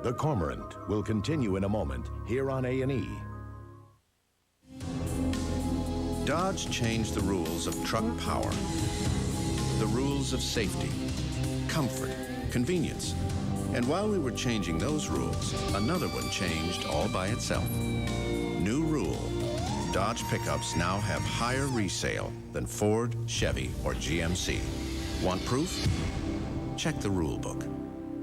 The Cormorant will continue in a moment here on A&E. Dodge changed the rules of truck power, the rules of safety, comfort, convenience. And while we were changing those rules, another one changed all by itself. New rule: Dodge pickups now have higher resale than Ford, Chevy, or GMC. Want proof? Check the rule book.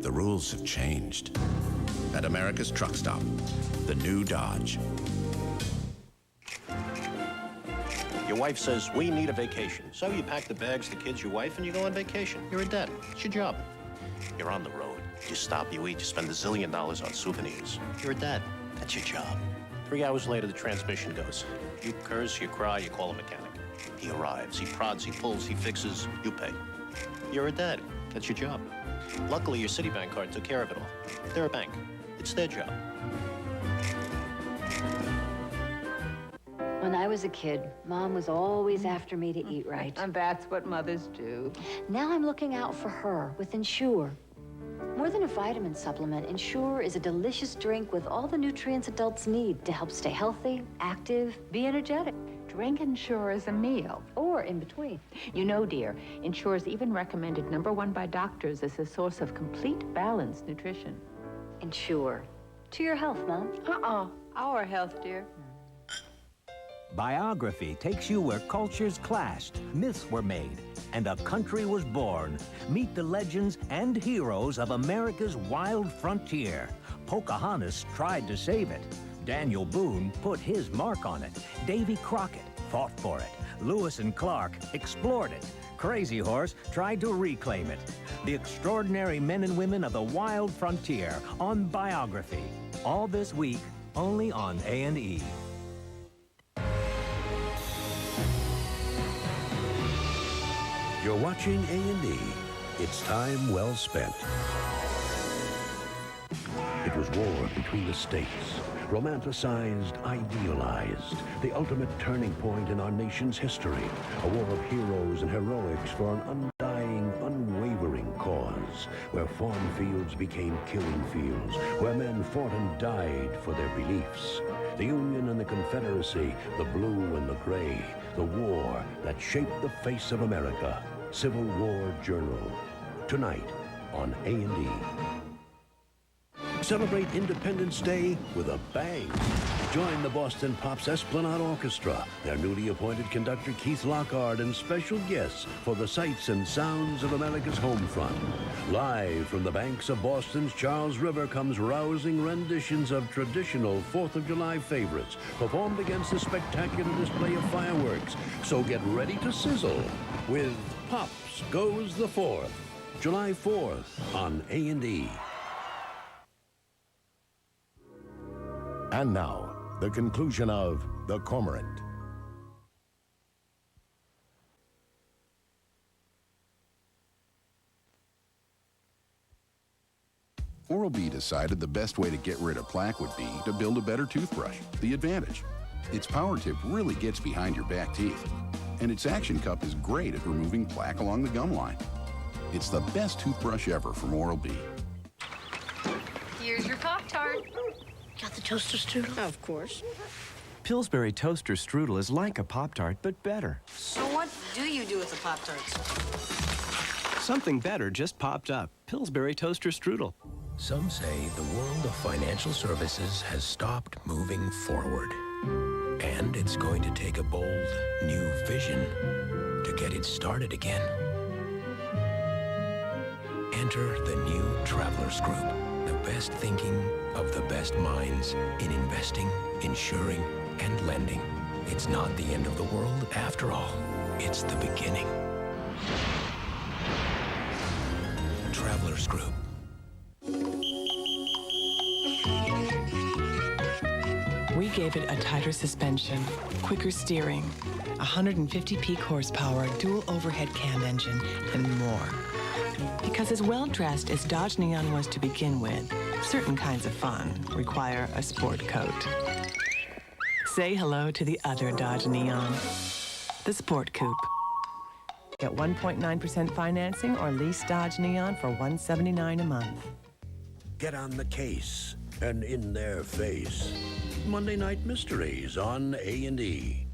The rules have changed. At America's Truck Stop, the new Dodge. Your wife says, we need a vacation. So you pack the bags, the kids, your wife, and you go on vacation. You're a dad. It's your job. You're on the road. You stop, you eat, you spend $1 zillion on souvenirs. You're a dad. That's your job. 3 hours later, the transmission goes. You curse, you cry, you call a mechanic. He arrives, he prods, he pulls, he fixes, you pay. You're a dad. That's your job. Luckily, your Citibank card took care of it all. They're a bank. It's their job. When I was a kid, Mom was always after me to eat right. And that's what mothers do. Now I'm looking out for her with Ensure. More than a vitamin supplement, Ensure is a delicious drink with all the nutrients adults need to help stay healthy, active, be energetic. Drink Ensure as a meal. Or in between. You know, dear, Ensure is even recommended #1 by doctors as a source of complete, balanced nutrition. Ensure. To your health, Mom. Our health, dear. Biography takes you where cultures clashed, myths were made, and a country was born. Meet the legends and heroes of America's wild frontier. Pocahontas tried to save it. Daniel Boone put his mark on it. Davy Crockett fought for it. Lewis and Clark explored it. Crazy Horse tried to reclaim it. The extraordinary men and women of the wild frontier on Biography. All this week, only on A&E. You're watching A&E. It's time well spent. It was war between the states, romanticized, idealized, the ultimate turning point in our nation's history, a war of heroes and heroics for an undying, unwavering cause, where farm fields became killing fields, where men fought and died for their beliefs. The Union and the Confederacy, the blue and the gray, the war that shaped the face of America. Civil War Journal. Tonight on A&E. Celebrate Independence Day with a bang. Join the Boston Pops Esplanade Orchestra, their newly appointed conductor Keith Lockhart, and special guests for the sights and sounds of America's home front. Live from the banks of Boston's Charles River comes rousing renditions of traditional 4th of July favorites, performed against a spectacular display of fireworks. So get ready to sizzle with Pops Goes the 4th, July 4th on A&E. And now, the conclusion of The Cormorant. Oral-B decided the best way to get rid of plaque would be to build a better toothbrush, the Advantage. Its power tip really gets behind your back teeth, and its action cup is great at removing plaque along the gum line. It's the best toothbrush ever from Oral-B. Here's your Pop-Tart. Got the toaster strudel? Of course. Pillsbury toaster strudel is like a Pop-Tart, but better. So what do you do with the Pop-Tarts? Something better just popped up. Pillsbury toaster strudel. Some say the world of financial services has stopped moving forward. And it's going to take a bold, new vision to get it started again. Enter the new Travelers Group. The best thinking of the best minds in investing, insuring, and lending. It's not the end of the world after all. It's the beginning. Travelers Group. We gave it a tighter suspension, quicker steering, 150 peak horsepower, dual overhead cam engine, and more. Because as well-dressed as Dodge Neon was to begin with, certain kinds of fun require a sport coat. Say hello to the other Dodge Neon, the Sport Coupe. Get 1.9% financing or lease Dodge Neon for $179 a month. Get on the case and in their face. Monday Night Mysteries on A&E.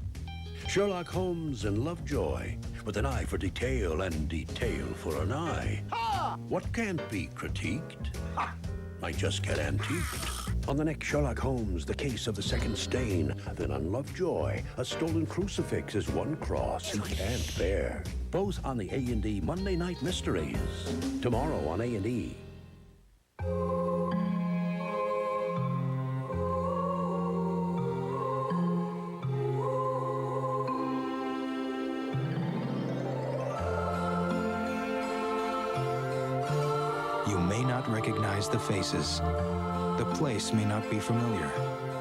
Sherlock Holmes and Lovejoy, with an eye for detail and detail for an eye. Ha! What can't be critiqued might just get antiqued. On the next Sherlock Holmes, the case of the second stain. Then on Lovejoy, a stolen crucifix is one cross he can't bear. Both on the A&E Monday Night Mysteries. Tomorrow on A&E. You may not recognize the faces. The place may not be familiar,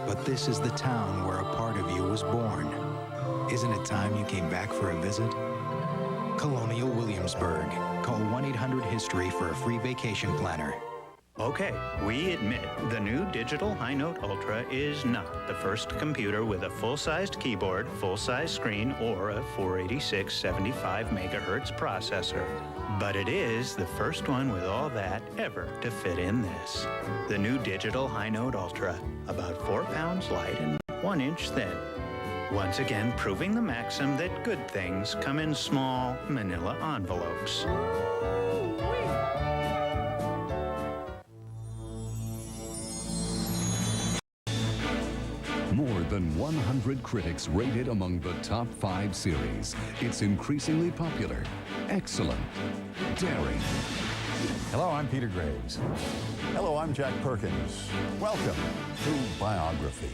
but this is the town where a part of you was born. Isn't it time you came back for a visit? Colonial Williamsburg. Call 1-800-HISTORY for a free vacation planner. Okay, we admit the new digital High Note Ultra is not the first computer with a full-sized keyboard, full-size screen, or a 486 75 megahertz processor. But it is the first one with all that ever to fit in this. The new digital High Note Ultra, about 4 pounds light and 1 inch thin. Once again, proving the maxim that good things come in small manila envelopes. More than 100 critics rate it among the top 5 series. It's increasingly popular, excellent, daring. Hello, I'm Peter Graves. Hello, I'm Jack Perkins. Welcome to Biography.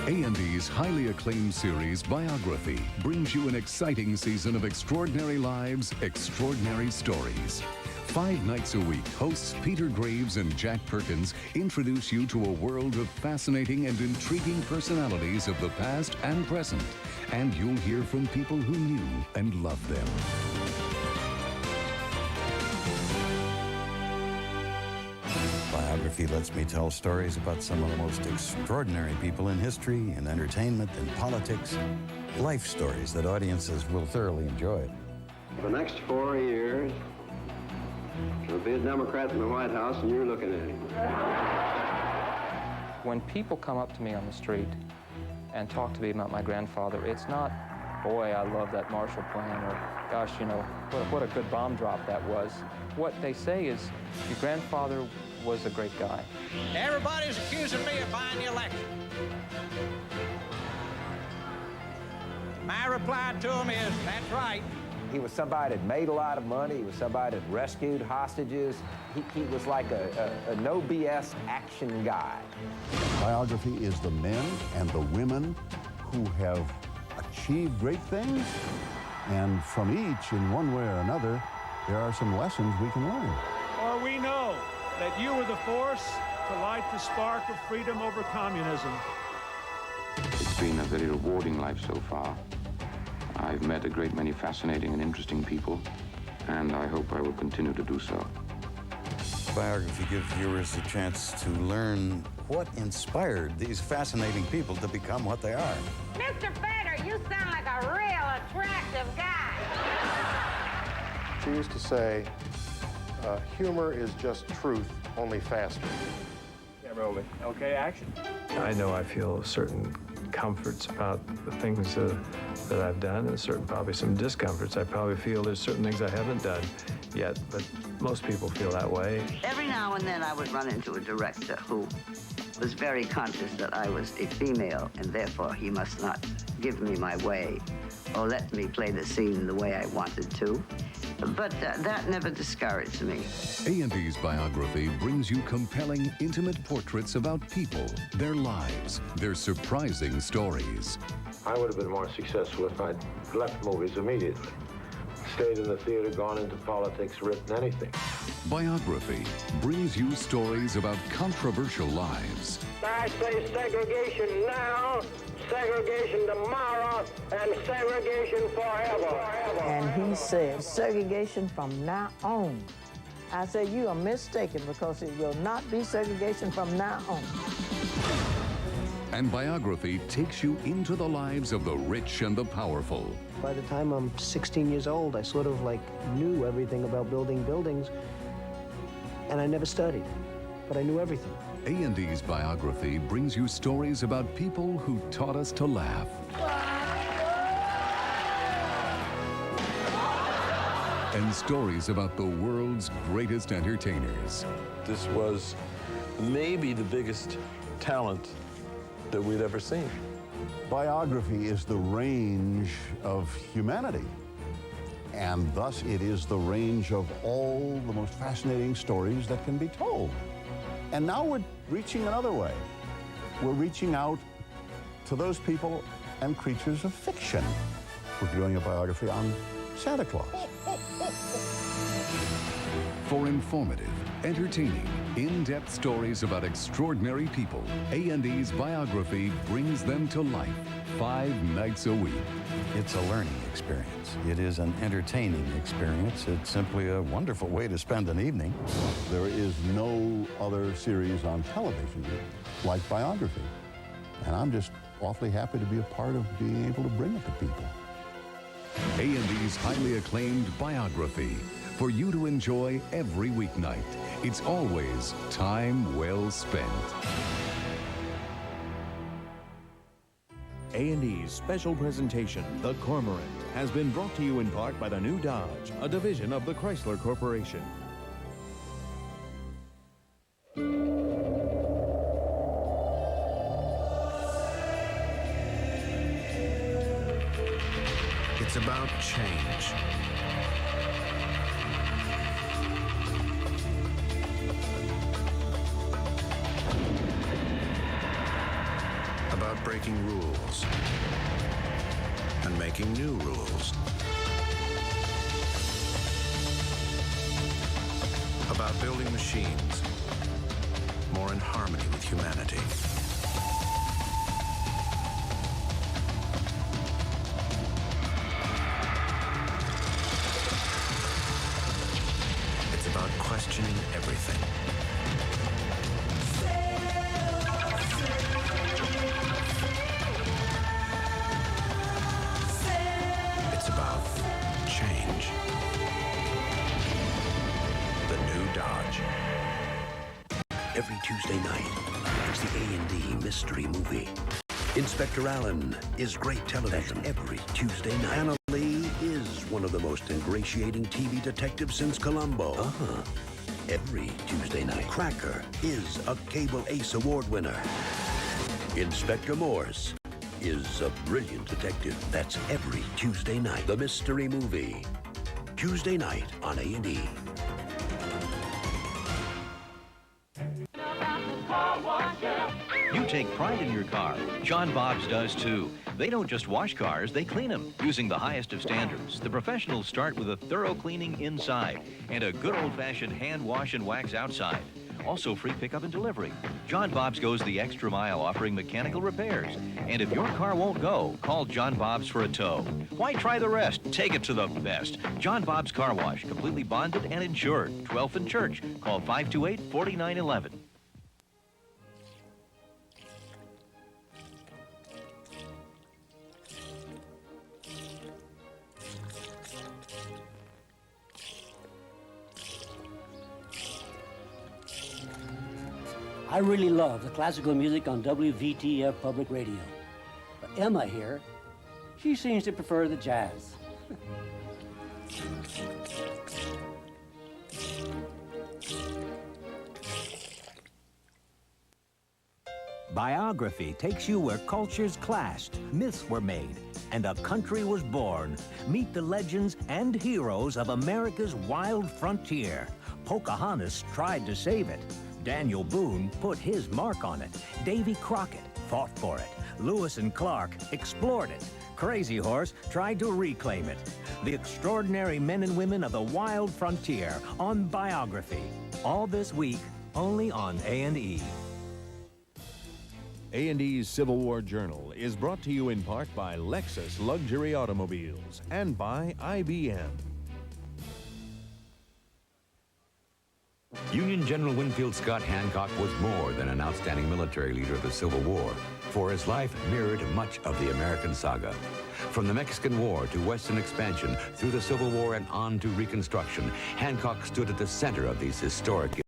A&E's highly acclaimed series, Biography, brings you an exciting season of extraordinary lives, extraordinary stories. 5 nights a week, hosts Peter Graves and Jack Perkins introduce you to a world of fascinating and intriguing personalities of the past and present. And you'll hear from people who knew and loved them. Biography lets me tell stories about some of the most extraordinary people in history, in entertainment, in politics. Life stories that audiences will thoroughly enjoy. For the next 4 years, there'll be a Democrat in the White House, and you're looking at him. When people come up to me on the street and talk to me about my grandfather, it's not, boy, I love that Marshall Plan, or gosh, you know, what a good bomb drop that was. What they say is, your grandfather was a great guy. Everybody's accusing me of buying the election. My reply to him is, that's right. He was somebody that made a lot of money. He was somebody that rescued hostages. He was like a no BS action guy. Biography is the men and the women who have achieved great things, and from each, in one way or another, there are some lessons we can learn. Or we know that you were the force to light the spark of freedom over communism. It's been a very rewarding life so far. I've met a great many fascinating and interesting people, and I hope I will continue to do so. Biography gives viewers a chance to learn what inspired these fascinating people to become what they are. Mr. Fader, you sound like a real attractive guy. She used to say, humor is just truth, only faster. Yeah, rolling. Okay, action. I know I feel certain comforts about the things that I've done, and probably some discomforts. I probably feel there's certain things I haven't done yet, but most people feel that way. Every now and then I would run into a director who was very conscious that I was a female, and therefore he must not give me my way or let me play the scene the way I wanted to. But that never discouraged me. A&E's Biography brings you compelling, intimate portraits about people, their lives, their surprising stories. I would have been more successful if I'd left movies immediately. Stayed in the theater, gone into politics, written anything. Biography brings you stories about controversial lives. I say segregation now, segregation tomorrow, and segregation forever. And he said, segregation from now on. I said, you are mistaken, because it will not be segregation from now on. And Biography takes you into the lives of the rich and the powerful. By the time I'm 16 years old, I sort of like knew everything about building buildings, and I never studied, but I knew everything. A&E's Biography brings you stories about people who taught us to laugh. And stories about the world's greatest entertainers. This was maybe the biggest talent that we'd ever seen. Biography is the range of humanity, and thus it is the range of all the most fascinating stories that can be told. And now we're reaching another way. We're reaching out to those people and creatures of fiction. We're doing a biography on Santa Claus. For informative, entertaining, in-depth stories about extraordinary people, A&E's Biography brings them to life 5 nights a week. It's a learning experience. It is an entertaining experience. It's simply a wonderful way to spend an evening. There is no other series on television like Biography. And I'm just awfully happy to be a part of being able to bring it to people. A&E's highly acclaimed Biography, for you to enjoy every weeknight. It's always time well spent. A&E's special presentation, The Cormorant, has been brought to you in part by the new Dodge, a division of the Chrysler Corporation. It's about change. About breaking rules and making new rules. About building machines more in harmony with humanity. It's about questioning everything. It's about change. The new Dodge. Every Tuesday night, it's the A&E Mystery Movie. Inspector Allen is great television every Tuesday night. Anna Lee is one of the most ingratiating TV detectives since Columbo. Every Tuesday night. Cracker is a Cable Ace Award winner. Inspector Morse is a brilliant detective. That's every Tuesday night. The Mystery Movie. Tuesday night on A&E. You take pride in your car. John Bob's does too. They don't just wash cars, they clean them using the highest of standards. The professionals start with a thorough cleaning inside and a good old-fashioned hand wash and wax outside. Also free pickup and delivery. John Bob's goes the extra mile offering mechanical repairs. And if your car won't go, call John Bob's for a tow. Why try the rest? Take it to the best. John Bob's Car Wash, completely bonded and insured. 12th and Church. Call 528-4911. I really love the classical music on WVTF Public Radio. But Emma here, she seems to prefer the jazz. Biography takes you where cultures clashed, myths were made, and a country was born. Meet the legends and heroes of America's wild frontier. Pocahontas tried to save it. Daniel Boone put his mark on it. Davy Crockett fought for it. Lewis and Clark explored it. Crazy Horse tried to reclaim it. The extraordinary men and women of the wild frontier on Biography. All this week, only on A&E. A&E's Civil War Journal is brought to you in part by Lexus Luxury Automobiles and by IBM. Union General Winfield Scott Hancock was more than an outstanding military leader of the Civil War, for his life mirrored much of the American saga. From the Mexican War to Western expansion, through the Civil War and on to Reconstruction, Hancock stood at the center of these historic